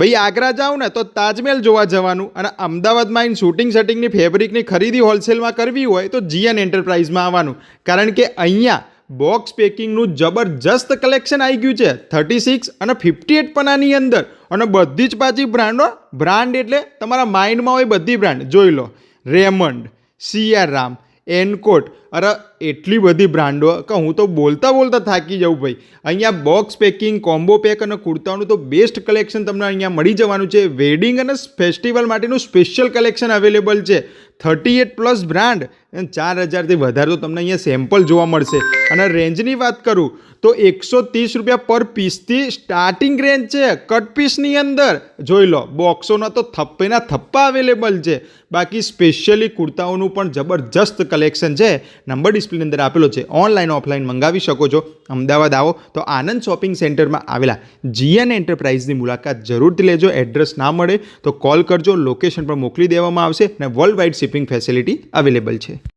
ભાઈ આગ્રા જાઓ ને તો તાજમહેલ જોવા જવાનું, અને અમદાવાદમાં આવીને શૂટિંગ શટિંગની ફેબ્રિકની ખરીદી હોલસેલમાં કરવી હોય તો જીએન એન્ટરપ્રાઇઝમાં આવવાનું, કારણ કે અહીંયા બોક્સ પેકિંગનું જબરજસ્ત કલેક્શન આવી ગયું છે 36 અને 58 પનાની અંદર, અને બધી જ પાછી બ્રાન્ડ એટલે તમારા માઇન્ડમાં હોય બધી બ્રાન્ડ જોઈ લો. રેમંડ, સિયારામ, એનકોટ, અરે એટલી બધી બ્રાન્ડો કે હું તો બોલતા થાકી જાઉં ભાઈ. અહીંયા બોક્સ પેકિંગ, કોમ્બો પેક અને કુર્તાઓનું તો બેસ્ટ કલેક્શન તમને અહીંયા મળી જવાનું છે. વેડિંગ અને ફેસ્ટિવલ માટેનું સ્પેશિયલ કલેક્શન અવેલેબલ છે. 38+ બ્રાન્ડ અને 4000થી વધારે તો તમને અહીંયા સેમ્પલ જોવા મળશે. અને રેન્જની વાત કરું તો 130 રૂપિયા પર પીસથી સ્ટાર્ટિંગ રેન્જ છે કટ પીસની અંદર. જોઈ લો, બોક્સોના તો થપ્પેના થપ્પા અવેલેબલ છે. બાકી સ્પેશિયલી કુર્તાઓનું પણ જબરજસ્ત કલેક્શન છે. નંબર ડિસ્પ્લેની અંદર આપેલો છે, ઓનલાઈન ઓફલાઈન મંગાવી શકો છો. અમદાવાદ આવો તો આનંદ શોપિંગ સેન્ટરમાં આવેલા જીએન એન્ટરપ્રાઇઝની મુલાકાત જરૂરથી લેજો. એડ્રેસ ના મળે તો કોલ કરજો, લોકેશન પર મોકલી દેવામાં આવશે અને world wide shipping facility available છે.